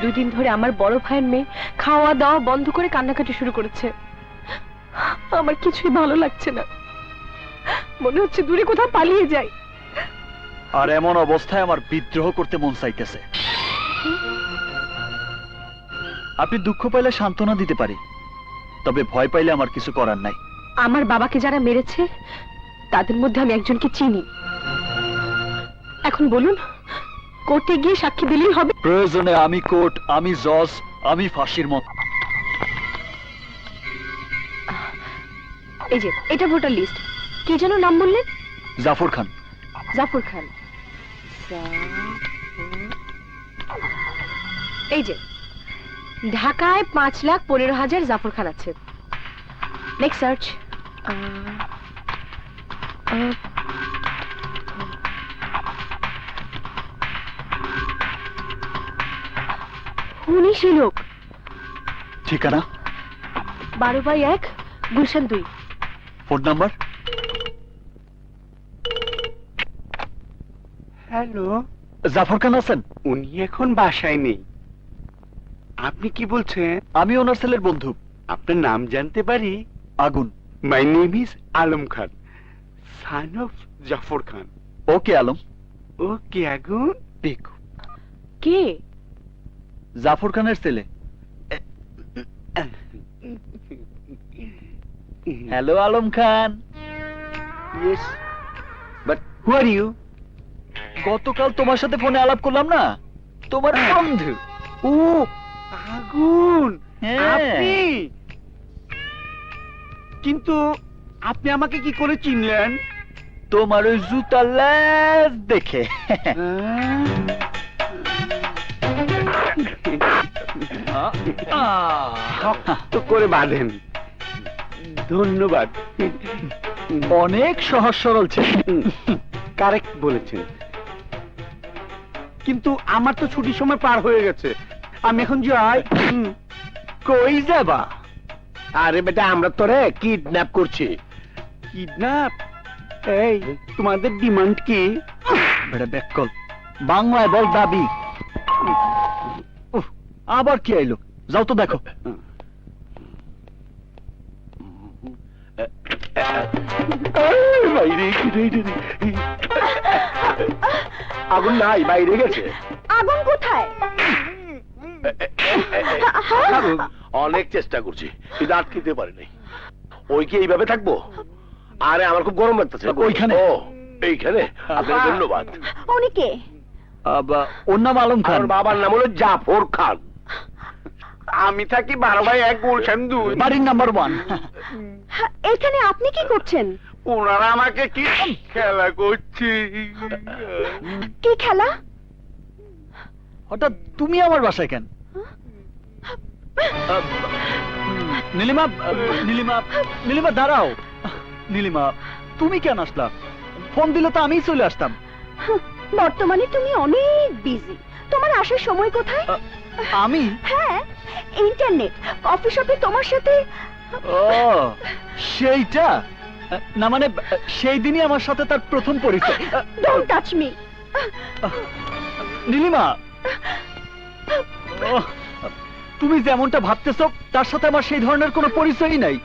দুদিন ধরে আমার বড় ভাইয়ের মেয়ে খাওয়া দাওয়া বন্ধ করে কান্নাকাটি শুরু করেছে। আমার কিছুই ভালো লাগছে না, মনে হচ্ছে দূরে কোথাও পালিয়ে যাই। আর এমন অবস্থায় আমার বিদ্রোহ করতে মন চাইতেছে। আপনি দুঃখ পাইলে সান্ত্বনা দিতে পারি, তবে ভয় পাইলে আমার কিছু করার নাই। আমার বাবাকে যারা মেরেছে তাদের মধ্যে আমি একজনকে চিনি। এখন বলুন, কোর্টে গিয়ে সাক্ষী দিলেই হবে? প্রয়োজনে আমি কোর্ট, আমি জজ, আমি ফাঁসির মত। এই যে এটা ভোটার লিস্ট। কি যেন নাম বললেন? জাফর খান। জাফর খান। এই যে ঢাকায় 5,15,000 জাফর খান আছে। Next search. উনি সেই লোক। ঠিকানা 12/1 Gulshan 2। Phone number? Hello, Jafar Khan আছেন? উনি এখন বাসায় নেই। আপনি কি বলছেন? আমি ওনার ছেলের বন্ধু। আপনার নাম জানতে পারি? আগুন। My name is Alam Khan, son of Jafar Khan. Okay Alam. Okay আগুন। দেখো, কে? জাফর খানের ছেলে। Hello Alam Khan. Yes, but who are you? গতকাল তোমার সাথে ফোনে আলাপ করলাম না, তোমার বন্ধু। ও আগুন, হ্যাঁ। আপনি? কিন্তু আপনি আমাকে কি করে চিনলেন? তোমার ওই জুতা লেজ দেখে। শক্ত করে বাঁধেন। ধন্যবাদ। অনেক সহজ সরল ছিল। কারেক্ট বলেছেন, কিন্তু আমার তো ছুটির সময় পার হয়ে গেছে। আমি এখন যাই। কই যাবা? আরে বেটা, আমরা তোরে কিডন্যাপ করছি। কিডন্যাপ? এই তোমাদের ডিমান্ড কি? বেটা ব্যাককল, বাংলায় বল দাবি। উফ, আবার কি আইলো? যাও তো দেখো। আগুন নাই, বাইরে গেছে। আগুন কোথায়? অনেক চেষ্টা করছি কিন্তু আটকিতে পারি নাই। ওই কি এইভাবে থাকবো? আরে আমার খুব গরম লাগতেছে। ওইখানে? ও এইখানে? আপনাকে ধন্যবাদ। উনি কে? ওর নাম আলম খান। আমার বাবার নাম হলো জাফর খান। আমি থাকি 12/1 গুলশান 2। বাড়ির নাম্বার 1। এখানে আপনি কি করছেন? ওনারা আমাকে কি খেলা করছে? কি খেলা? হঠাৎ তুমি আমার বাসায় কেন? নীলিমা, নীলিমা, নীলিমা দাঁড়াও। নীলিমা, তুমি কেন আসলা? ফোন দিলে তো আমিই চলে আসতাম। বর্তমানে তুমি অনেক বিজি, তোমার আসার সময় কোথায়? আমি? হ্যাঁ, ইন্টারনেট কফি শপে তোমার সাথে। ও সেইটা না, মানে সেই দিনই আমার সাথে তার প্রথম পরিচয়। Don't touch me. নীলিমা, তুমি যেমনটা ভাবতেছো তার সাথে আমার সেই ধরনের কোনো পরিচয়ই নাই।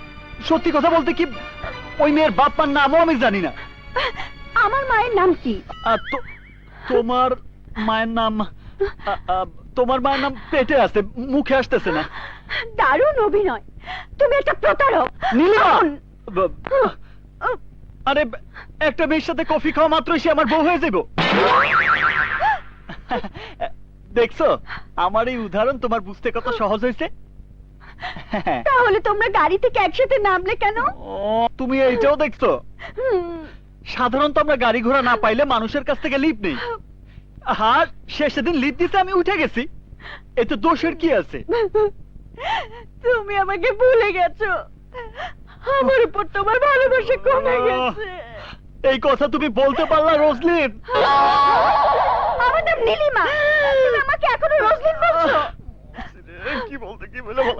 সত্যি কথা বলতে কি, ওই মেয়ের বাপ মার নামও আমি জানি না। আমার মায়ের নাম কি? তোমার মায়ের নাম, তোমার মায়ের নাম পেটে আছে, মুখে আসতেছে না। দারুণ অভিনয়, তুমি একটা প্রতারক। নীলিমা, আরে একটা মেয়ের সাথে কফি খাওয়া মাত্রই সে আমার বউ হয়ে যাবো? দেখছো, আমার এই উদাহরণ তোমার বুঝতে কত সহজ হয়েছে। তাহলে তোমরা গাড়ি থেকে একসাথে নামলে কেন? তুমি এইটাও দেখছো? সাধারণত আমরা গাড়ি ঘোড়া না পাইলে মানুষের কাছ থেকে লিফট নেই। আর সে সেদিন লিফট দিতে আমি উঠে গেছি, এতে দোষের কি আছে? তুমি আমাকে ভুলে গেছো, আমার উপর তোমার ভালোবাসা কমে গেছে। এই কথা তুমি বলতে পারলা রোজলিন? আমার নাম নীলিমা, তুমি আমাকে এখনো রোজলিন বলছো? কি বলতে কি বলে